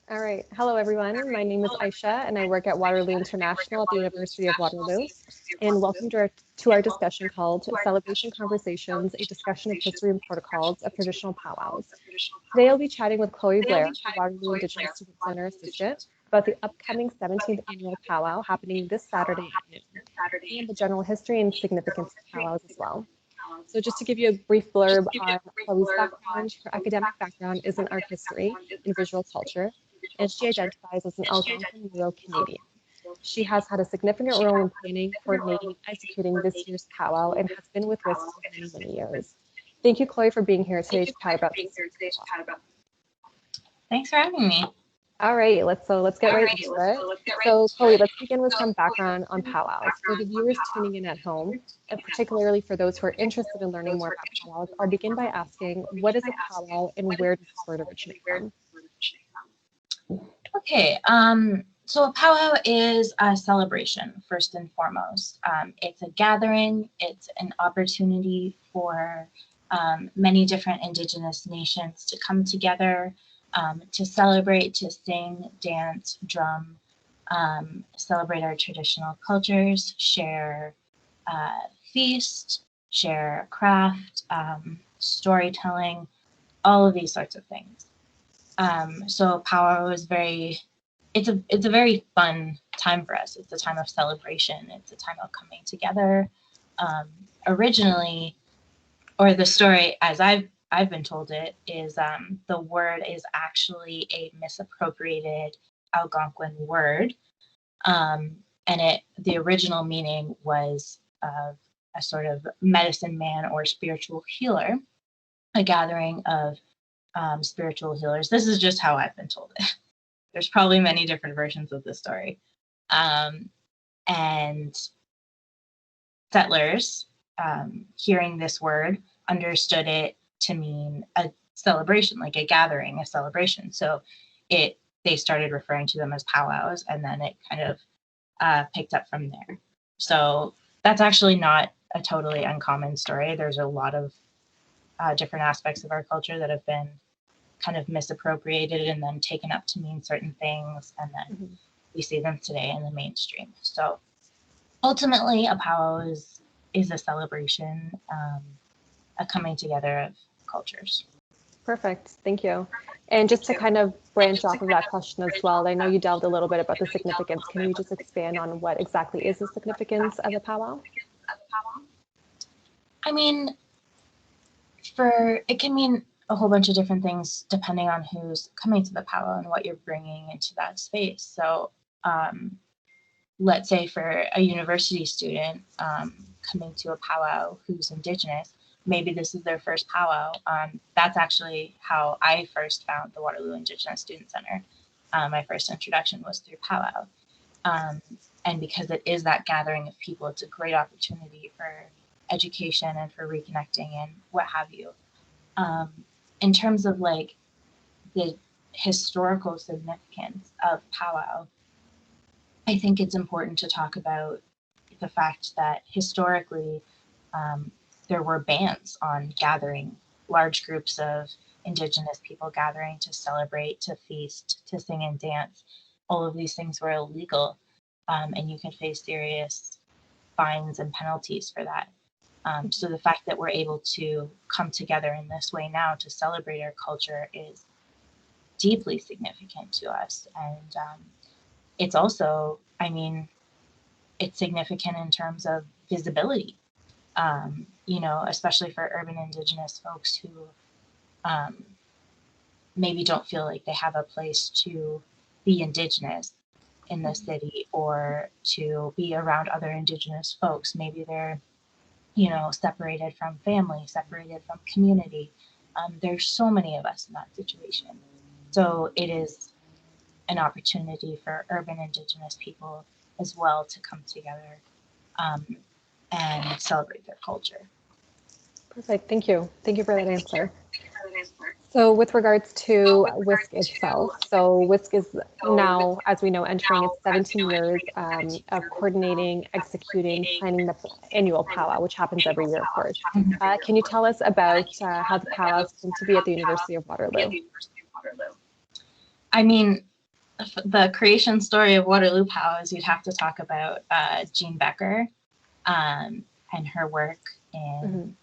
All right. Hello, everyone. My name is Aisha, and I work at Waterloo International at the University of Waterloo. And welcome to our discussion called Celebration Conversations, a discussion of history and protocols of traditional powwows. Today, I'll be chatting with Chloe Blair, the Waterloo Indigenous Student Centre assistant, about the upcoming 17th annual powwow happening this Saturday at noon, and the general history and significance of powwows as well. So just to give you a brief blurb on Chloe's background, her academic background is in art history and visual culture, and she identifies as an Algonquin Euro-Canadian. She has had a significant role in planning, coordinating, and executing this year's powwow and has been with WISC for many, many years. Thank you, Chloe, for being here today to chat about this. Thanks for having me. All right, let's get right into it. So, Chloe, let's begin with some background on powwows. For the viewers tuning in at home, and particularly for those who are interested in learning more about powwows, I'll begin by asking, what is a powwow and where does this word originate from? Okay, so a powwow is a celebration, first and foremost. It's a gathering, it's an opportunity for many different Indigenous nations to come together, to celebrate, to sing, dance, drum, celebrate our traditional cultures, share feast, share craft, storytelling, all of these sorts of things. So powwow is it's a very fun time for us. It's a time of celebration. It's a time of coming together. Originally, or the story as I've been told it is the word is actually a misappropriated Algonquin word, and the original meaning was of a sort of medicine man or spiritual healer, a gathering of spiritual healers. This is just how I've been told it. There's probably many different versions of this story. And settlers, hearing this word, understood it to mean a celebration, like a gathering, a celebration. So they started referring to them as powwows, and then it kind of picked up from there. So that's actually not a totally uncommon story. There's a lot of different aspects of our culture that have been kind of misappropriated and then taken up to mean certain things, and then we see them today in the mainstream. So ultimately, a powwow is a celebration, a coming together of cultures. Perfect, thank you. And just to kind of branch off of that question as well, I know you delved a little bit about the significance. Can you just expand on what exactly is the significance of a powwow? I mean, it can mean a whole bunch of different things depending on who's coming to the powwow and what you're bringing into that space. So let's say for a university student coming to a powwow who's Indigenous, maybe this is their first powwow. That's actually how I first found the Waterloo Indigenous Student Centre. My first introduction was through powwow. And because it is that gathering of people, it's a great opportunity for education and for reconnecting and what have you. In terms of like the historical significance of powwow, I think it's important to talk about the fact that historically there were bans on gathering, large groups of Indigenous people gathering to celebrate, to feast, to sing and dance. All of these things were illegal, and you can face serious fines and penalties for that. So the fact that we're able to come together in this way now to celebrate our culture is deeply significant to us. And it's also, I mean, it's significant in terms of visibility, especially for urban Indigenous folks who maybe don't feel like they have a place to be Indigenous in the city or to be around other Indigenous folks. Maybe they're separated from family, separated from community. There's so many of us in that situation. So it is an opportunity for urban Indigenous people as well to come together and celebrate their culture. Perfect, thank you. Thank you for that answer. So with regards to WISC itself, so WISC is now, as we know, entering its 17 years of coordinating, executing, planning the annual powwow, which happens every year, of course. Can you tell us about how the powwows came to be at the University of Waterloo? I mean, the creation story of Waterloo Powwows, you'd have to talk about Jean Becker and her work in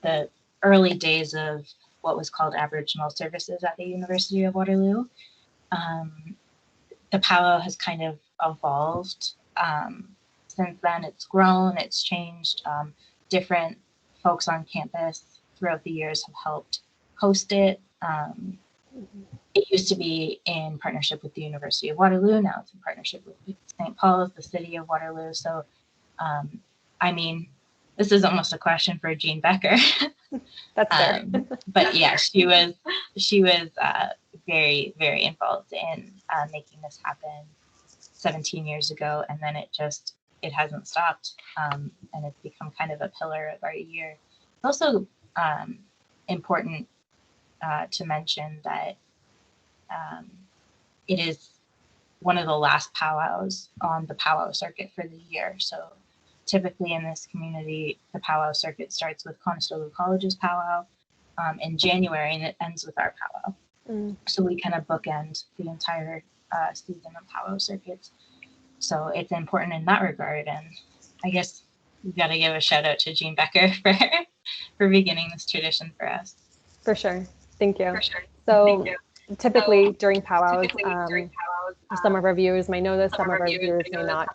the early days of what was called Aboriginal services at the University of Waterloo. The powwow has kind of evolved since then. It's grown, it's changed. Different folks on campus throughout the years have helped host it. It used to be in partnership with the University of Waterloo. Now it's in partnership with St. Paul's, the city of Waterloo. So, I mean, this is almost a question for Jean Becker. That's fair. But yeah, she was very, very involved in making this happen 17 years ago, and then it hasn't stopped, and it's become kind of a pillar of our year. It's also important to mention that it is one of the last powwows on the powwow circuit for the year. So typically in this community, the powwow circuit starts with Conestoga College's powwow in January, and it ends with our powwow. So we kind of bookend the entire season of powwow circuits. So it's important in that regard. And I guess we've got to give a shout out to Jean Becker for beginning this tradition for us. For sure. Thank you. So typically during powwows, some of our viewers may know this, some of our viewers may not.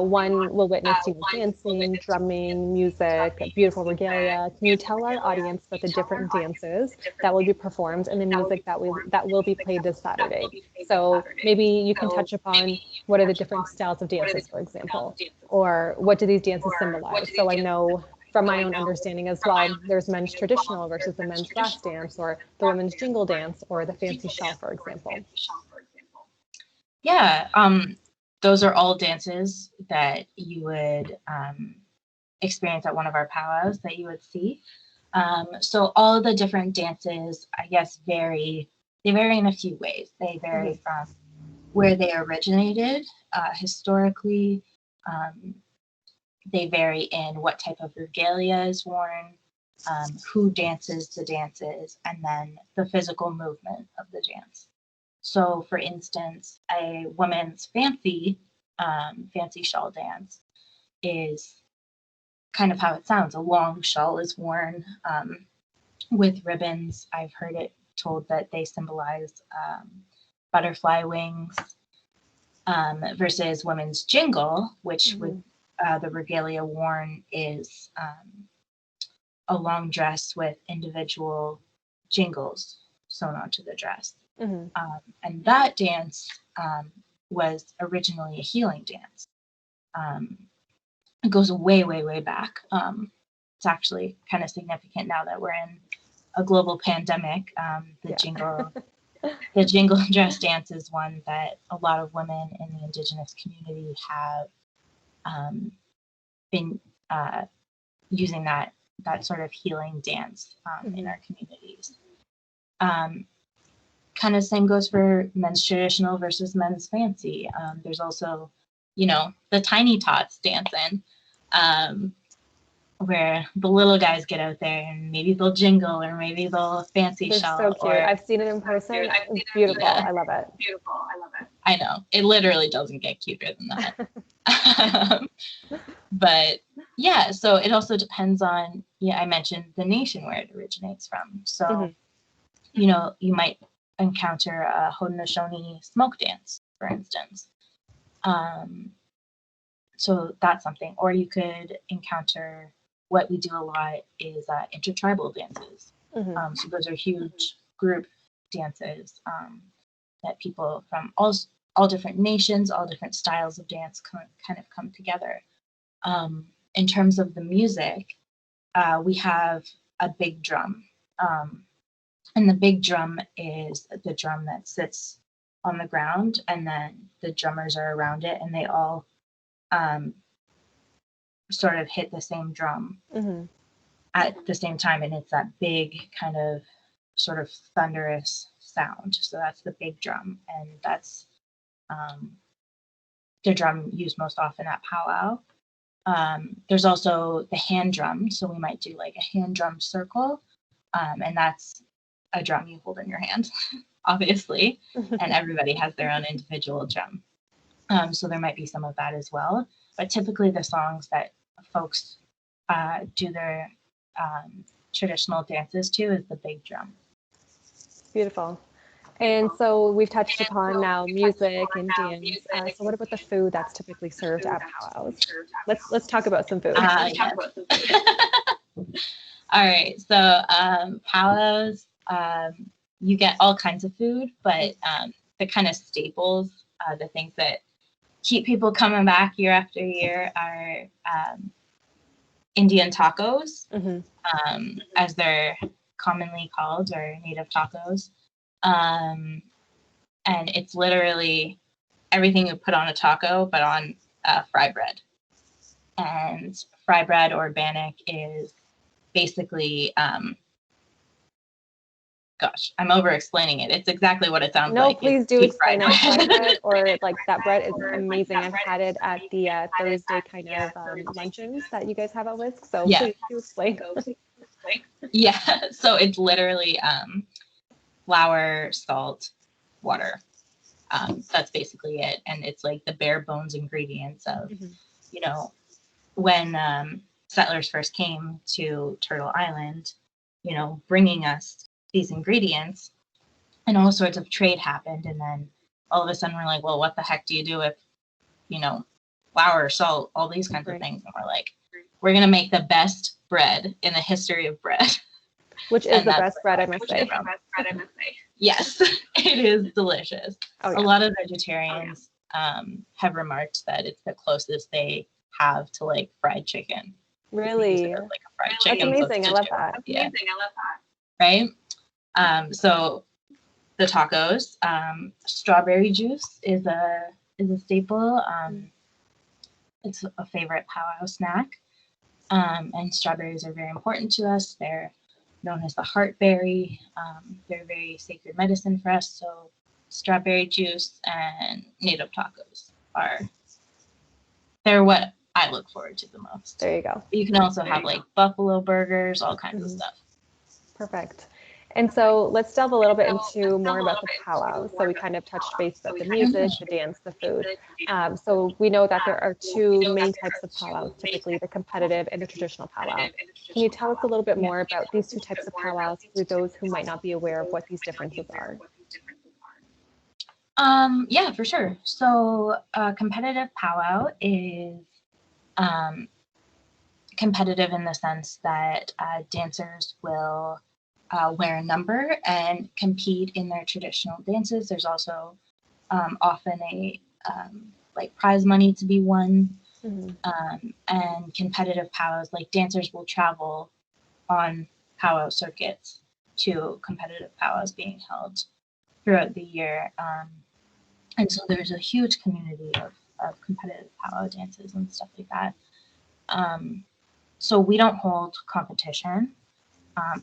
One will witness dancing, drumming, music, beautiful regalia. Can you tell our audience about the different dances that will be performed and the music that will be played this Saturday? So maybe you can touch upon what are the different styles of dances, for example, or what do these dances symbolize? So I know from my own understanding as well, there's men's traditional versus the men's brass dance, or the women's jingle dance, or the fancy shell, for example. Yeah, those are all dances that you would experience at one of our powwows that you would see. So all the different dances, I guess, vary. They vary in a few ways. They vary from where they originated historically. They vary in what type of regalia is worn, who dances the dances, and then the physical movement of the dance. So, for instance, a woman's fancy shawl dance is kind of how it sounds. A long shawl is worn with ribbons. I've heard it told that they symbolize butterfly wings, versus women's jingle, which would the regalia worn is a long dress with individual jingles sewn onto the dress. And that dance was originally a healing dance. It goes way, way, way back. It's actually kind of significant now that we're in a global pandemic. The jingle dress dance is one that a lot of women in the Indigenous community have been using that sort of healing dance in our communities. Kind of same goes for men's traditional versus men's fancy. There's also, the tiny tots dancing, where the little guys get out there and maybe they'll jingle or maybe they'll fancy shell. So cute. I've seen it in person. It's beautiful. Yeah. I love it. I know. It literally doesn't get cuter than that. But yeah, so it also depends on, I mentioned the nation where it originates from. So, you might encounter a Haudenosaunee smoke dance, for instance. So that's something. Or you could encounter, what we do a lot is intertribal dances. So those are huge group dances that people from all different nations, all different styles of dance kind of come together. In terms of the music, we have a big drum. And the big drum is the drum that sits on the ground, and then the drummers are around it, and they all sort of hit the same drum at the same time. And it's that big kind of sort of thunderous sound. So that's the big drum. And that's the drum used most often at powwow. There's also the hand drum. So we might do like a hand drum circle. And that's a drum you hold in your hand. obviously, and everybody has their own individual drum. So there might be some of that as well. But typically the songs that folks do their traditional dances to is the big drum. Beautiful. And so we've touched upon now music and dance. So what about the food that's typically served at powwows? Let's talk about some food. Yes. All right. So powwows, you get all kinds of food, but the kind of staples, the things that keep people coming back year after year are Indian tacos, as they're commonly called, or native tacos. And it's literally everything you put on a taco, but on fry bread. And fry bread or bannock is basically, gosh, I'm over explaining it. It's exactly what it sounds like. No, please do explain it. Fry bread, or like that bread is amazing. I've had it at the Thursday kind of luncheons that you guys have at WISC. So yeah. Please do explain. Yeah, so it's literally flour, salt, water. That's basically it. And it's like the bare bones ingredients of, you know, when settlers first came to Turtle Island, you know, bringing us these ingredients, and all sorts of trade happened. And then all of a sudden we're like, well, what the heck do you do with, you know, flour, salt, all these kinds of things? And we're like, we're going to make the best bread in the history of bread. Which is the best bread, I must say. Yes, it is delicious. Oh, yeah. A lot of vegetarians have remarked that it's the closest they have to like fried chicken. Really? Like a fried chicken. That's amazing. I love that. Yeah. Right? So the tacos, strawberry juice is a staple. It's a favorite powwow snack. And strawberries are very important to us. They're known as the heartberry. They're very sacred medicine for us. So strawberry juice and native tacos they're what I look forward to the most. There you go. You can also have like buffalo burgers, all kinds of stuff. Perfect. And so let's delve a little bit into more about the powwow. So we kind of touched base about the music, the dance, the food. So we know that there are two main types of powwows, typically the competitive and the traditional powwow. Can you tell us a little bit more about these two types of powwows for those who might not be aware of what these differences are? Yeah, for sure. So competitive powwow is competitive in the sense that dancers will wear a number and compete in their traditional dances. There's also often a like prize money to be won, and competitive powwows, like dancers will travel on powwow circuits to competitive powwows being held throughout the year. And so there's a huge community of competitive powwow dances and stuff like that. So we don't hold competition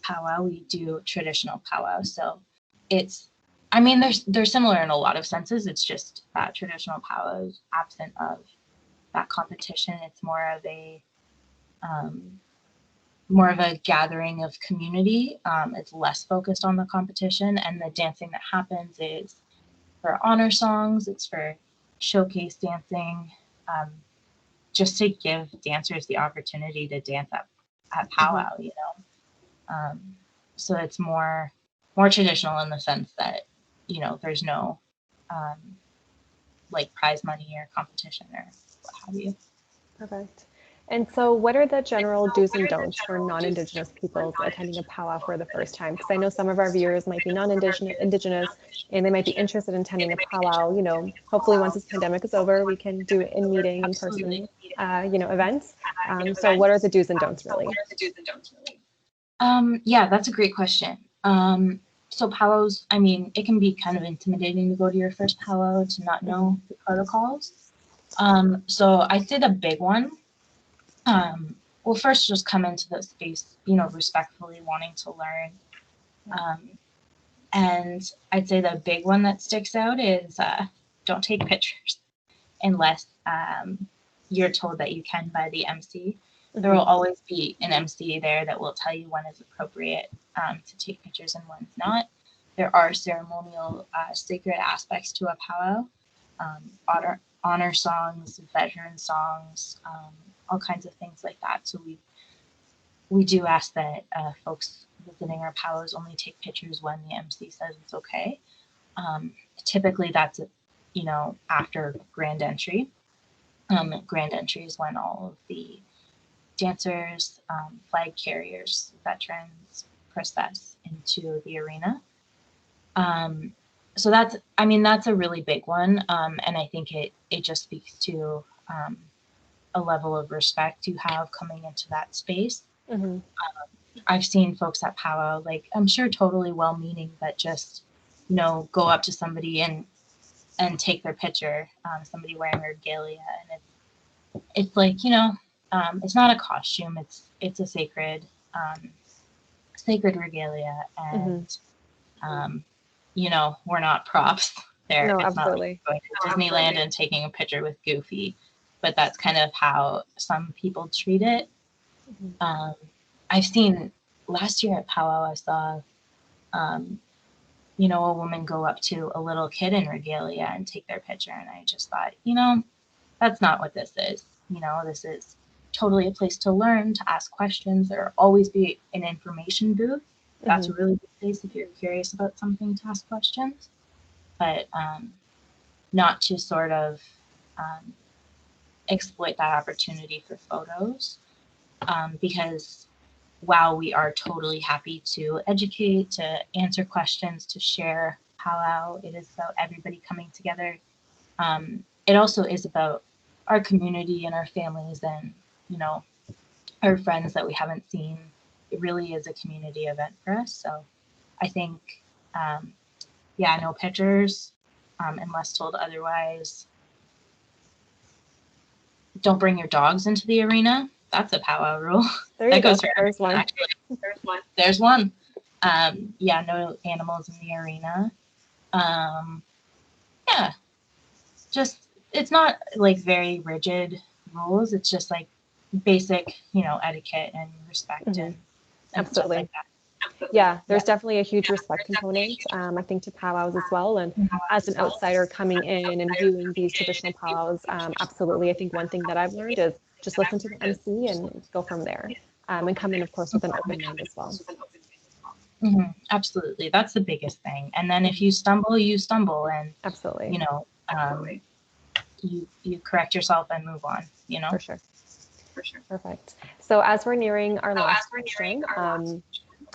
powwow, we do traditional powwow. So it's, I mean, they're similar in a lot of senses. It's just that traditional powwow is absent of that competition. It's more of a gathering of community. It's less focused on the competition, and the dancing that happens is for honor songs. It's for showcase dancing, just to give dancers the opportunity to dance at powwow, you know. So it's more traditional in the sense that, you know, there's no like prize money or competition or what have you. Perfect. And so what are the general do's and don'ts for non-Indigenous peoples attending a powwow for the first time? Because I know some of our viewers might be non-Indigenous and they might be interested in attending a powwow. You know, hopefully once this pandemic is over, we can do it in meeting, in person, you know, events. So what are the do's and don'ts really? Yeah, that's a great question. So powwows, I mean, it can be kind of intimidating to go to your first powwow to not know the protocols. So I'd say the big one, well, first just come into the space, you know, respectfully wanting to learn. And I'd say the big one that sticks out is don't take pictures unless you're told that you can by the MC. There will always be an MC there that will tell you when is appropriate to take pictures and when's not. there are ceremonial sacred aspects to a powwow, honor songs, veteran songs, all kinds of things like that. So we do ask that folks visiting our powwows only take pictures when the MC says it's okay. Typically that's, after grand entry. Grand entry is when all of the dancers, flag carriers, veterans process into the arena. So that's a really big one. And I think it just speaks to a level of respect you have coming into that space. Mm-hmm. I've seen folks at powwow, like, I'm sure totally well-meaning, but just, go up to somebody and take their picture, somebody wearing regalia. And it's like, it's not a costume. It's a sacred regalia. And, we're not props there. No, it's absolutely. not like going to Disneyland and taking a picture with Goofy, but that's kind of how some people treat it. Mm-hmm. I've seen last year at powwow, I saw, a woman go up to a little kid in regalia and take their picture. And I just thought, that's not what this is. This is totally a place to learn, to ask questions. There will always be an information booth. That's a really good place if you're curious about something to ask questions, but not to sort of exploit that opportunity for photos, because while we are totally happy to educate, to answer questions, to share powwow, it is about everybody coming together. It also is about our community and our families and, our friends that we haven't seen. It really is a community event for us. So I think, no pictures, unless told otherwise. Don't bring your dogs into the arena. That's a powwow rule. There you go. There's one. Actually. There's one. No animals in the arena. Just, it's not like very rigid rules. It's just like basic, etiquette and respect and Absolutely. Stuff like that. Yeah, there's definitely a huge respect component, I think, to powwows as well. And as an outsider coming in and viewing these traditional powwows, absolutely. I think one thing that I've learned is just listen to the MC and go from there, and come in, of course, with an open mind as well. Absolutely. That's the biggest thing. And then if you stumble, and absolutely, you correct yourself and move on, For sure. Perfect. So as we're nearing our last question,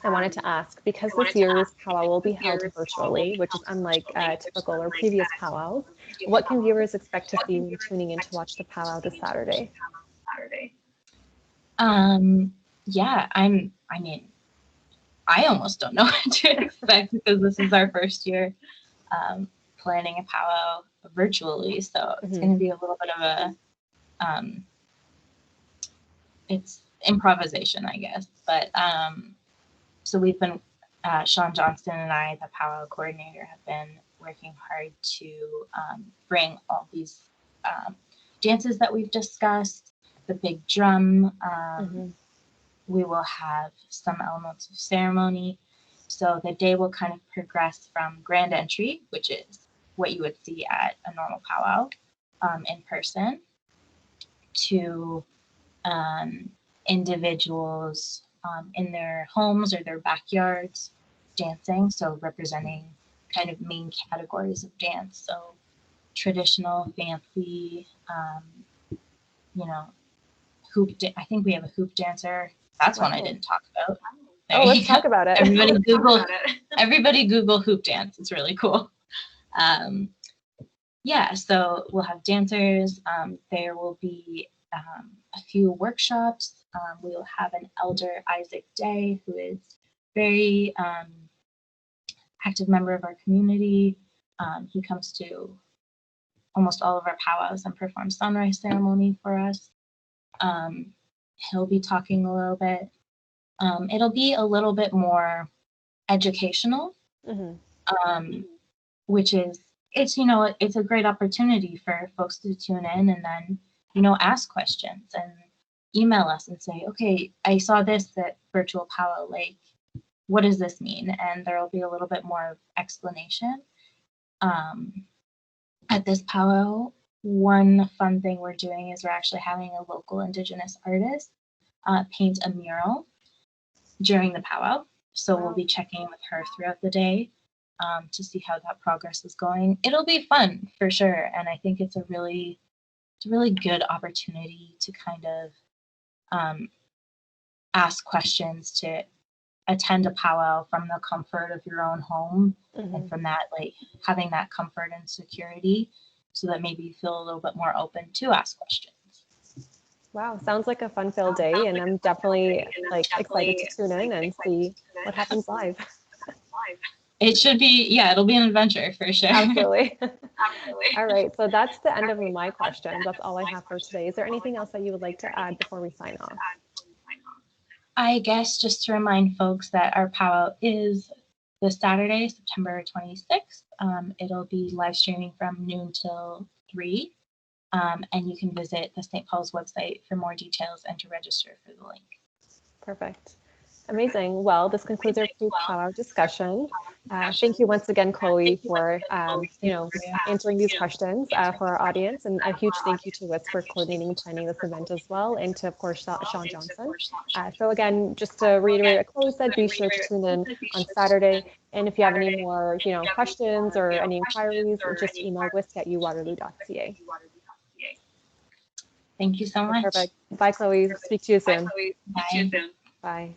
I wanted to ask, because this year's powwow will be held virtually, which is unlike typical or previous powwows, what can viewers expect to see when tuning in to watch the powwow this Saturday? I almost don't know what to expect because this is our first year planning a powwow virtually. So it's going to be a little bit of it's improvisation, I guess. But so we've been, Sean Johnston and I, the powwow coordinator, have been working hard to bring all these dances that we've discussed, the big drum. We will have some elements of ceremony. So the day will kind of progress from grand entry, which is what you would see at a normal powwow in person, to individuals in their homes or their backyards dancing. So representing kind of main categories of dance. So traditional, fancy, I think we have a hoop dancer. That's one I didn't talk about. Let's talk about it. Everybody Google hoop dance. It's really cool. So we'll have dancers. There will be a few workshops. We will have an elder, Isaac Day, who is very active member of our community. He comes to almost all of our powwows and performs sunrise ceremony for us. He'll be talking a little bit. It'll be a little bit more educational, which is, it's a great opportunity for folks to tune in and then, ask questions and email us and say, okay, I saw this at Virtual Powwow, like, what does this mean? And there will be a little bit more of explanation. At this powwow, one fun thing we're doing is we're actually having a local Indigenous artist paint a mural during the powwow. So we'll be checking with her throughout the day to see how that progress is going. It'll be fun for sure, and I think it's a really good opportunity to kind of ask questions, to attend a powwow from the comfort of your own home, and from that, like, having that comfort and security, so that maybe you feel a little bit more open to ask questions. Wow, sounds like a fun-filled day, and I'm definitely like excited to tune in and see what happens live. It should be, yeah, it'll be an adventure for sure. Absolutely. All right, so that's the end of my questions. That's all I have for today. Is there anything else that you would like to add before we sign off? I guess just to remind folks that our powwow is this Saturday, September 26th. It'll be live streaming from noon till 3. And you can visit the St. Paul's website for more details and to register for the link. Perfect. Amazing. Well, this concludes our powwow discussion. Thank you once again, Chloe, for answering these questions for our audience, and a huge thank you to Wits for coordinating and planning this event as well, and to, of course, Sean Johnson. So again, just to reiterate what Chloe said, be sure to tune in on Saturday, and if you have any more questions or any inquiries, just email whisk@uwaterloo.ca. Thank you so much. Perfect. Bye, Chloe. Speak to you soon. Bye. Bye.